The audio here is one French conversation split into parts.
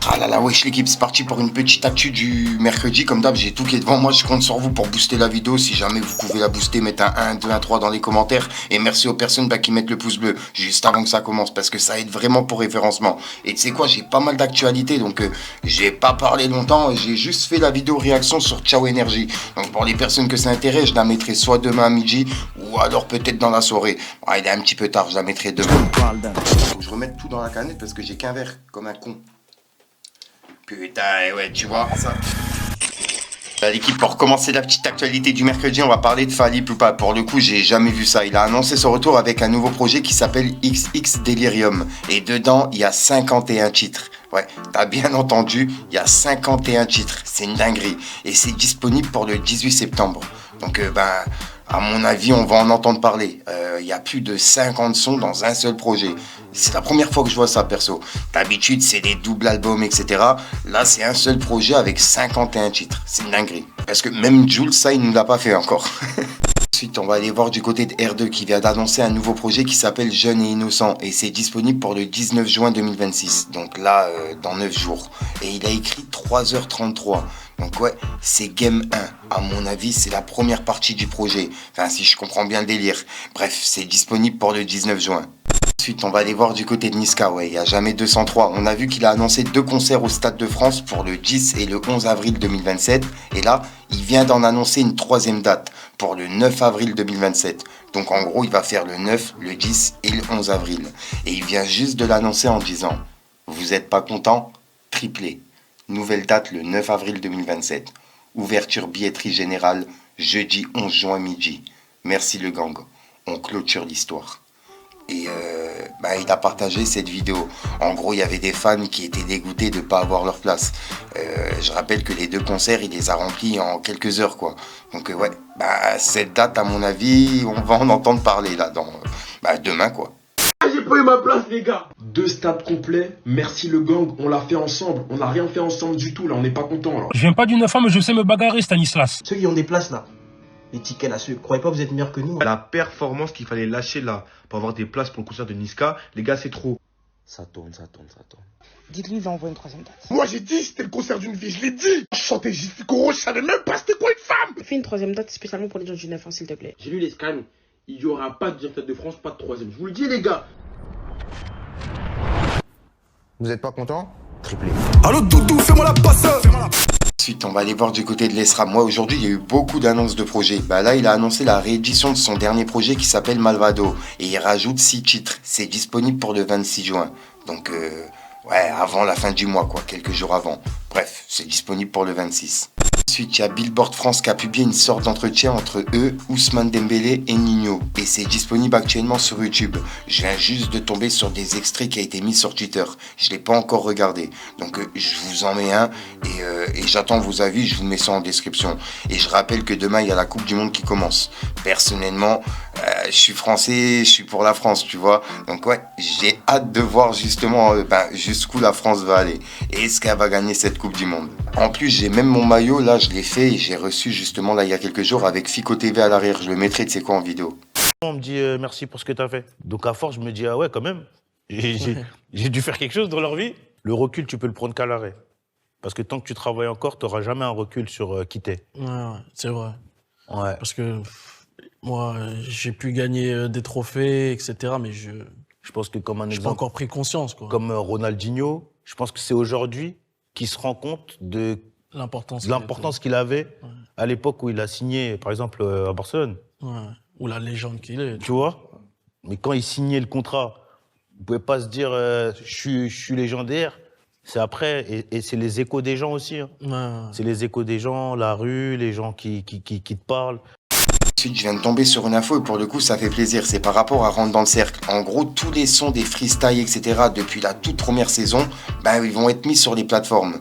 Ah là là, wesh l'équipe, c'est parti pour une petite actu du mercredi. Comme d'hab, j'ai tout qui est devant moi. Je compte sur vous pour booster la vidéo. Si jamais vous pouvez la booster, mettez un 1, 2, 1, 3 dans les commentaires. Et merci aux personnes qui mettent le pouce bleu juste avant que ça commence parce que ça aide vraiment pour référencement. Et tu sais quoi, j'ai pas mal d'actualités donc j'ai pas parlé longtemps. J'ai juste fait la vidéo réaction sur Ciao Énergie. Donc pour les personnes que ça intéresse, je la mettrai soit demain à midi ou alors peut-être dans la soirée. Ah, il est un petit peu tard, je la mettrai demain. Faut que je remette tout dans la canette parce que j'ai qu'un verre comme un con. Putain, ouais, tu vois, ça. L'équipe, pour commencer la petite actualité du mercredi, on va parler de Fally Ipupa. Pour le coup, j'ai jamais vu ça. Il a annoncé son retour avec un nouveau projet qui s'appelle XX Delirium. Et dedans, il y a 51 titres. Ouais, t'as bien entendu, il y a 51 titres. C'est une dinguerie. Et c'est disponible pour le 18 septembre. Donc, à mon avis, on va en entendre parler. Il y a plus de 50 sons dans un seul projet. C'est la première fois que je vois ça, perso. D'habitude, c'est des doubles albums, etc. Là, c'est un seul projet avec 51 titres. C'est une dinguerie. Parce que même Jules, ça, il ne nous l'a pas fait encore. Ensuite, on va aller voir du côté de R2 qui vient d'annoncer un nouveau projet qui s'appelle Jeune et Innocent. Et c'est disponible pour le 19 juin 2026. Donc là, dans 9 jours. Et il a écrit 3h33. Donc ouais, c'est Game 1. À mon avis, c'est la première partie du projet. Enfin, si je comprends bien le délire. Bref, c'est disponible pour le 19 juin. Ensuite, on va aller voir du côté de Niska, ouais, il n'y a jamais 203. On a vu qu'il a annoncé 2 concerts au Stade de France pour le 10 et le 11 avril 2027. Et là, il vient d'en annoncer une 3e date pour le 9 avril 2027. Donc en gros, il va faire le 9, le 10 et le 11 avril. Et il vient juste de l'annoncer en disant « Vous n'êtes pas content ? Triplé. Nouvelle date le 9 avril 2027. Ouverture billetterie générale jeudi 11 juin midi. Merci le gang. On clôture l'histoire. » Et il a partagé cette vidéo. En gros, il y avait des fans qui étaient dégoûtés de ne pas avoir leur place. Je rappelle que les 2 concerts, il les a remplis en quelques heures, quoi. Donc cette date, à mon avis, on va en entendre parler là, demain, quoi. J'ai pas eu ma place, les gars. 2 stades complets, merci le gang, on l'a fait ensemble. On n'a rien fait ensemble du tout, là, on n'est pas content là. Je viens pas d'une femme, mais je sais me bagarrer, Stanislas. Ceux qui ont des places là, les tickets là, ceux, croyez pas que vous êtes meilleurs que nous. La performance qu'il fallait lâcher là pour avoir des places pour le concert de Niska, les gars, c'est trop. Ça tourne. Dites-lui, il va envoyer une 3e date. Moi j'ai dit, c'était le concert d'une vie, je l'ai dit. Je chantais J.F.K. je savais même pas c'était quoi une femme. Fais une 3e date spécialement pour les gens du 9, s'il te plaît. J'ai lu les scans, il n'y aura pas de deuxième Stade de France, pas de 3e. Je vous le dis les gars. Vous êtes pas content? Triplé. Allô Doudou, fais-moi la passe. Ensuite, on va aller voir du côté de l'ESRA. Moi, aujourd'hui, il y a eu beaucoup d'annonces de projets. Là, il a annoncé la réédition de son dernier projet qui s'appelle Malvado. Et il rajoute 6 titres. C'est disponible pour le 26 juin. Donc, avant la fin du mois, quoi. Quelques jours avant. Bref, c'est disponible pour le 26. Ensuite, il y a Billboard France qui a publié une sorte d'entretien entre eux, Ousmane Dembélé et Nino. Et c'est disponible actuellement sur YouTube. Je viens juste de tomber sur des extraits qui a été mis sur Twitter. Je ne l'ai pas encore regardé. Donc, je vous en mets un. Et j'attends vos avis. Je vous mets ça en description. Et je rappelle que demain, il y a la Coupe du Monde qui commence. Personnellement, je suis français. Je suis pour la France, tu vois. Donc, ouais, j'ai hâte de voir justement jusqu'où la France va aller. Et est-ce qu'elle va gagner cette Coupe du Monde. En plus, j'ai même mon maillot là. Je l'ai fait et j'ai reçu justement là il y a quelques jours avec Fico TV à l'arrière. Je le mettrai, tu sais quoi, en vidéo. On me dit merci pour ce que tu as fait. Donc à force, je me dis ah ouais, quand même, j'ai dûu faire quelque chose dans leur vie. Le recul, tu peux le prendre qu'à l'arrêt. Parce que tant que tu travailles encore, tu n'auras jamais un recul sur qui t'es. Ouais, c'est vrai. Ouais. Parce que moi, j'ai pu gagner des trophées, etc. Mais je pense que comme un j'ai exemple, pas encore pris conscience, quoi. Comme Ronaldinho, je pense que c'est aujourd'hui qu'il se rend compte de l'importance qu'il avait à l'époque où il a signé, par exemple, à Barcelone. Ouais. Ou la légende qu'il est. Tu vois. Mais quand il signait le contrat, vous pouvez pas se dire je suis légendaire. C'est après, et c'est les échos des gens aussi. Hein. Ouais. C'est les échos des gens, la rue, les gens qui te parlent. Ensuite, je viens de tomber sur une info et pour le coup, ça fait plaisir. C'est par rapport à Rentre dans le Cercle. En gros, tous les sons des freestyles, etc., depuis la toute première saison, ils vont être mis sur les plateformes.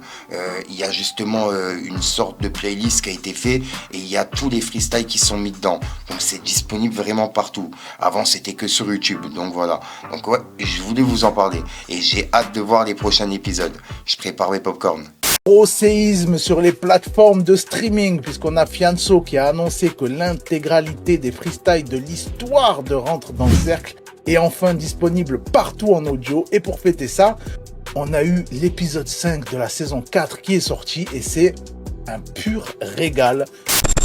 Il y a justement une sorte de playlist qui a été fait et il y a tous les freestyles qui sont mis dedans. Donc, c'est disponible vraiment partout. Avant, c'était que sur YouTube. Donc, voilà. Donc, ouais, je voulais vous en parler. Et j'ai hâte de voir les prochains épisodes. Je prépare mes popcorn. Gros séisme sur les plateformes de streaming puisqu'on a Fianso qui a annoncé que l'intégralité des freestyles de l'histoire de Rentre dans le Cercle est enfin disponible partout en audio. Et pour fêter ça, on a eu l'épisode 5 de la saison 4 qui est sorti et c'est un pur régal.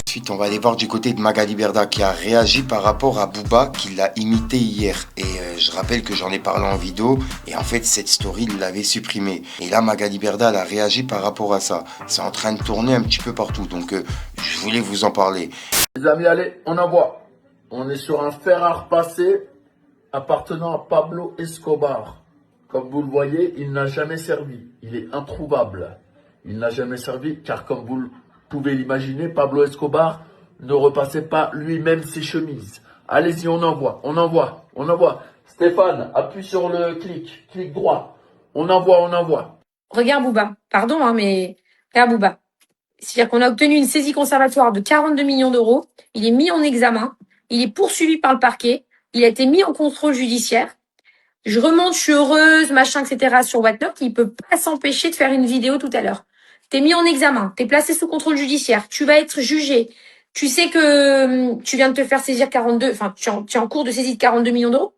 Ensuite, on va aller voir du côté de Magali Berda qui a réagi par rapport à Booba qui l'a imité hier. Et je rappelle que j'en ai parlé en vidéo et en fait cette story il l'avait supprimée. Et là Magali Berda elle a réagi par rapport à ça. C'est en train de tourner un petit peu partout donc je voulais vous en parler. Les amis, allez, on envoie. On est sur un fer à repasser appartenant à Pablo Escobar. Comme vous le voyez, il n'a jamais servi. Il est introuvable. Il n'a jamais servi car comme vous le pouvez l'imaginer, Pablo Escobar ne repassait pas lui-même ses chemises. Allez-y, on envoie, on envoie, on envoie. Stéphane, appuie sur le clic droit. On envoie. Regarde Booba, pardon, hein, mais regarde Booba. C'est-à-dire qu'on a obtenu une saisie conservatoire de 42 millions d'euros. Il est mis en examen. Il est poursuivi par le parquet. Il a été mis en contrôle judiciaire. Je remonte, je suis heureuse, machin, etc. sur WhatsApp. Il peut pas s'empêcher de faire une vidéo tout à l'heure. T'es mis en examen, t'es placé sous contrôle judiciaire, tu vas être jugé. Tu sais que tu viens de te faire saisir 42, enfin tu es en cours de saisie de 42 millions d'euros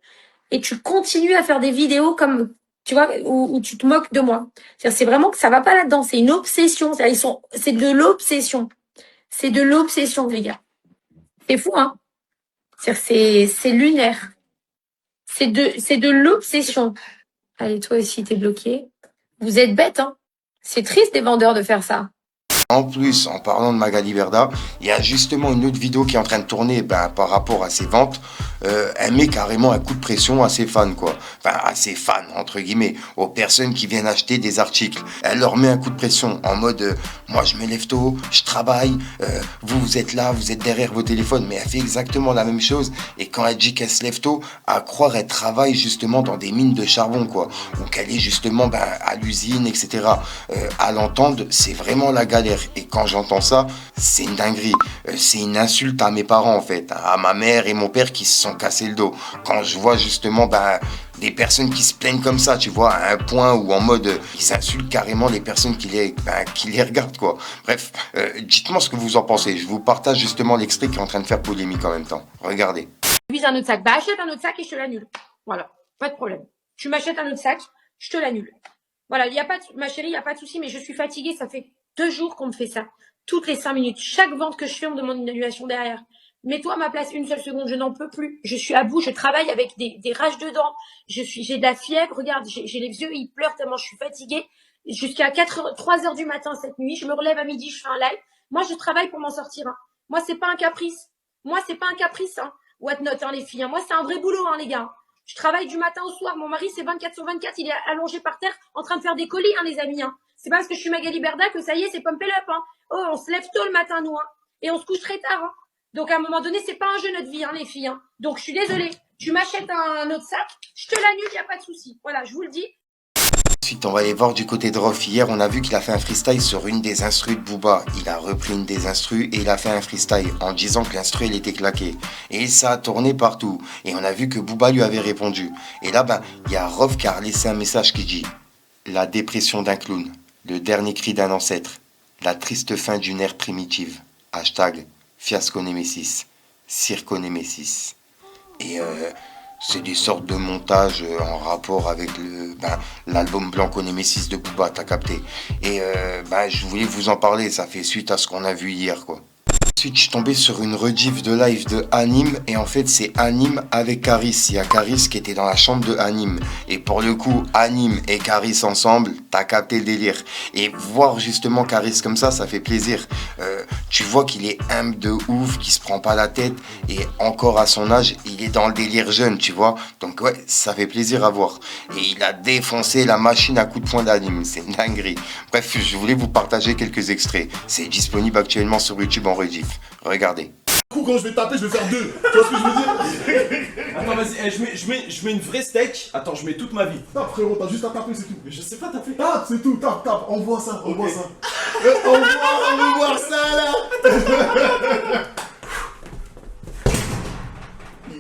et tu continues à faire des vidéos comme, tu vois, où tu te moques de moi. C'est vraiment que ça va pas là-dedans, c'est une obsession. C'est de l'obsession. C'est de l'obsession, les gars. C'est fou, hein. C'est lunaire. C'est de l'obsession. Allez, toi aussi, t'es bloqué. Vous êtes bêtes, hein. C'est triste des vendeurs de faire ça. En plus, en parlant de Magali Berda, il y a justement une autre vidéo qui est en train de tourner par rapport à ses ventes. Elle met carrément un coup de pression à ses fans, quoi. Enfin, à ses fans, entre guillemets, aux personnes qui viennent acheter des articles. Elle leur met un coup de pression en mode moi je me lève tôt, je travaille, vous êtes là, vous êtes derrière vos téléphones. Mais elle fait exactement la même chose. Et quand elle dit qu'elle se lève tôt, à croire elle travaille justement dans des mines de charbon, quoi. Ou qu'elle est justement à l'usine, etc. À l'entendre, c'est vraiment la galère. Et quand j'entends ça, c'est une dinguerie. C'est une insulte à mes parents, en fait. À ma mère et mon père qui se sont cassés le dos. Quand je vois justement des personnes qui se plaignent comme ça, tu vois, à un point où en mode, ils insultent carrément les personnes qui les regardent, quoi. Bref, dites-moi ce que vous en pensez. Je vous partage justement l'extrait qui est en train de faire polémique en même temps. Regardez. Tu vises un autre sac. Bah, achète un autre sac et je te l'annule. Voilà. Pas de problème. Tu m'achètes un autre sac, je te l'annule. Voilà. Ma chérie, il n'y a pas de souci, mais je suis fatiguée. Ça fait 2 jours qu'on me fait ça. Toutes les 5 minutes. Chaque vente que je fais, on me demande une annulation derrière. Mets-toi à ma place une seule seconde. Je n'en peux plus. Je suis à bout. Je travaille avec des rages de dents. J'ai de la fièvre. Regarde, j'ai les yeux, ils pleurent tellement je suis fatiguée. Jusqu'à 3 heures du matin cette nuit. Je me relève à midi, je fais un live. Moi, je travaille pour m'en sortir, hein. Moi, c'est pas un caprice. Hein. Whatnot, hein, les filles. Hein. Moi, c'est un vrai boulot, hein, les gars. Je travaille du matin au soir. Mon mari, c'est 24/24. Il est allongé par terre en train de faire des colis, hein, les amis, hein. C'est pas parce que je suis Magali Berda que ça y est, c'est pump it up, hein. Oh, on se lève tôt le matin, nous, hein. Et on se couche très tard, hein. Donc, à un moment donné, c'est pas un jeu, notre vie, hein, les filles, hein. Donc, je suis désolée. Tu m'achètes un autre sac, je te l'annule, y a pas de souci. Voilà, je vous le dis. Ensuite, on va aller voir du côté de Rof. Hier, on a vu qu'il a fait un freestyle sur une des instrus de Booba. Il a repris une des instrus et il a fait un freestyle en disant que l'instru, elle était claquée. Et ça a tourné partout. Et on a vu que Booba lui avait répondu. Et là, il y a Rof qui a laissé un message qui dit « La dépression d'un clown, le dernier cri d'un ancêtre, la triste fin d'une ère primitive. Hashtag Fiasco Nemesis, Circo Nemesis. » Et c'est des sortes de montages en rapport avec l'album Blanco Nemesis de Booba, t'as capté. Et je voulais vous en parler, ça fait suite à ce qu'on a vu hier, quoi. Ensuite, je suis tombé sur une rediff de live de Hanim, et en fait, c'est Hanim avec Caris. Il y a Caris qui était dans la chambre de Hanim. Et pour le coup, Hanim et Caris ensemble, t'as capté le délire. Et voir justement Caris comme ça fait plaisir. Tu vois qu'il est humble de ouf, qu'il se prend pas la tête, et encore à son âge, il est dans le délire jeune, tu vois. Donc ouais, ça fait plaisir à voir. Et il a défoncé la machine à coups de poing d'Hanim, c'est une dinguerie. Bref, je voulais vous partager quelques extraits. C'est disponible actuellement sur YouTube en rediff. Regardez. Du coup, quand je vais taper, je vais faire 2. Tu vois ce que je veux dire? Attends, vas-y, je mets une vraie steak. Attends, je mets toute ma vie. Non, frérot, t'as juste à taper, c'est tout. Mais je sais pas taper. Tape, c'est tout, tape. Envoie ça, envoie ça. On veut voir ça, là.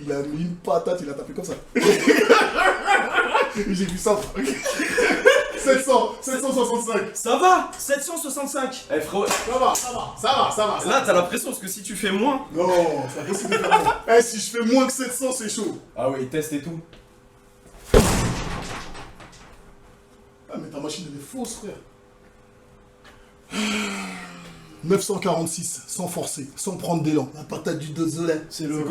Il a mis une patate, il a tapé comme ça. J'ai vu ça. 765. Ça va, 765. Eh frérot. Ça va. Là, t'as l'impression parce que si tu fais moins. Non, c'est impossible de faire moins. Eh, si je fais moins que 700, c'est chaud. Ah oui, test et tout. Ah, mais ta machine, elle est fausse, frère. 946, sans forcer, sans prendre d'élan. La patate du désolé. C'est le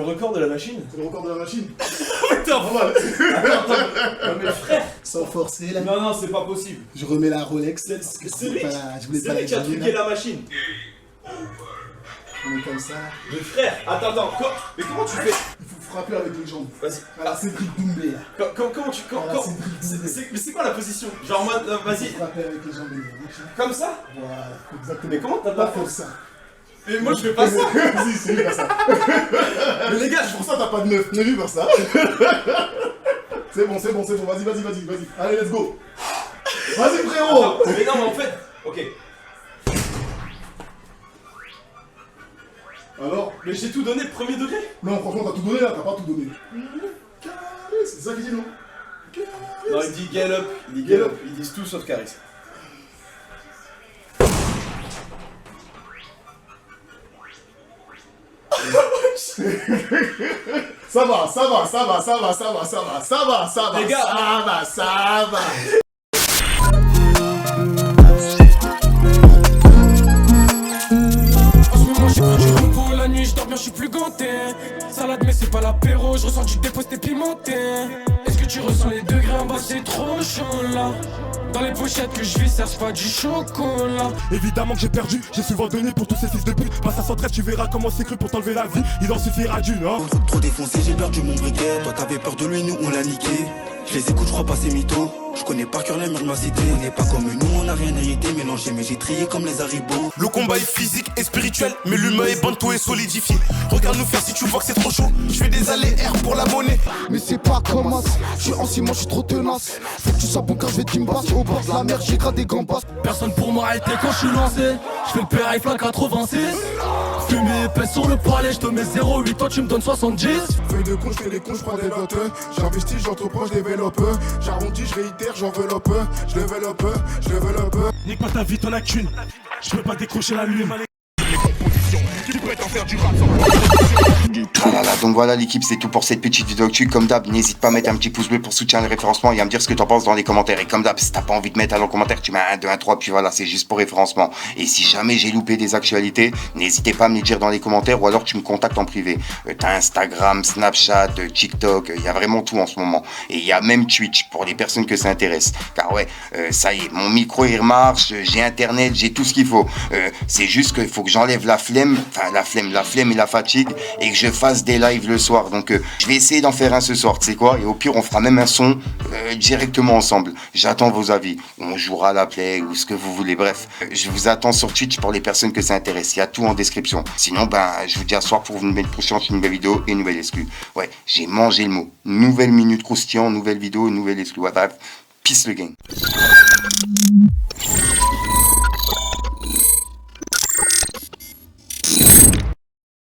record de la machine. C'est le record de la machine. Attends, normal. Non mais frère. Sans forcer, là. Non, c'est pas possible. Je remets la Rolex. C'est lui qui a truqué la machine. On est comme ça. Mais frère, attends, mais comment tu fais? Il faut frapper avec les jambes. Vas-y. Voilà, Cédric Doumbé, là. Comment tu... Mais c'est quoi la position? Genre en mode, vas-y. Il faut frapper avec les jambes. Comme ça? Voilà, exactement. Mais comment t'as pas fait ça? Mais moi je fais pas ça. Si, c'est lui faire ça. Mais les gars, pour ça t'as pas de neuf. Mais lui faire ça. C'est bon. Vas-y. Allez, let's go. Vas-y, frérot. Attends, mais non, mais en fait... Ok. Alors? Mais j'ai tout donné, premier degré. Non, franchement, t'as tout donné là, t'as pas tout donné. Carré, c'est ça qu'il dit, non? Non, il dit get up, ils disent tout sauf Caris. Ça va. Les gars, ça va. La nuit, je dors bien, je suis plus ganté. Salade, mais c'est pas l'apéro, je ressens du déposté pimenté. Est-ce que tu ressens les degrés en bas, c'est trop chaud là. Dans les pochettes que je vis, serve pas du chocolat. Évidemment que j'ai perdu, j'ai souvent donné pour tous ces fils de pute. Passe à 113, tu verras comment c'est cru pour t'enlever la vie. Il en suffira d'une, hein. Trop défoncé, j'ai perdu mon briquet. Toi t'avais peur de lui, nous on l'a niqué. Je les écoute, je crois pas c'est mytho. Je connais par cœur les murs de ma cité. On n'est pas comme nous, on a rien hérité. Mélangé, mais j'ai trié comme les haribots. Le combat est physique et spirituel, mais l'humain est banto et solidifié. Regarde nous faire si tu vois que c'est trop chaud. Je fais des allers-air pour la monnaie. Mais c'est pas comme as. Je suis en ciment, je suis trop tenace. Faut que tu sois bon car je vais t'imbasse. Au bord de la mer, j'ai gradé gambas. Personne pour m'arrêter quand je suis lancé. Je fais le périph' à 86. Fumée épaisse sur le palais, je te mets 0,8, toi tu me donnes 70. Feuille de con, je fais les cons, je prends des notes. J'investis, j'entreprends, je développe. J'arrondis, je réitère, j'enveloppe. Je développe. Nique pas ta vie, t'en as qu'une. Je peux pas décrocher la lune. Les compositions, tu peux t'en faire du rap. Donc voilà l'équipe, c'est tout pour cette petite vidéo actu. Comme d'hab, n'hésite pas à mettre un petit pouce bleu pour soutenir le référencement et à me dire ce que t'en penses dans les commentaires. Et comme d'hab, si t'as pas envie de mettre en commentaire, tu mets 1, 2, 1, 3, puis voilà, c'est juste pour référencement. Et si jamais j'ai loupé des actualités, n'hésitez pas à me les dire dans les commentaires ou alors tu me contactes en privé. T'as Instagram, Snapchat, TikTok, il y a vraiment tout en ce moment. Et il y a même Twitch pour les personnes que ça intéresse. Car ouais, ça y est, mon micro il marche, j'ai internet, j'ai tout ce qu'il faut. C'est juste qu'il faut que j'enlève la flemme et la fatigue et que je fasse des lives le soir. Donc je vais essayer d'en faire un ce soir, tu sais quoi, et au pire on fera même un son directement ensemble. J'attends vos avis, on jouera à la play ou ce que vous voulez, bref. Je vous attends sur Twitch pour les personnes que ça intéresse, il y a tout en description. Sinon je vous dis à ce soir pour une nouvelle prochaine, une nouvelle vidéo et une nouvelle exclue. Ouais, j'ai mangé le mot. Nouvelle minute croustillant, nouvelle vidéo, nouvelle exclue. Peace le gang.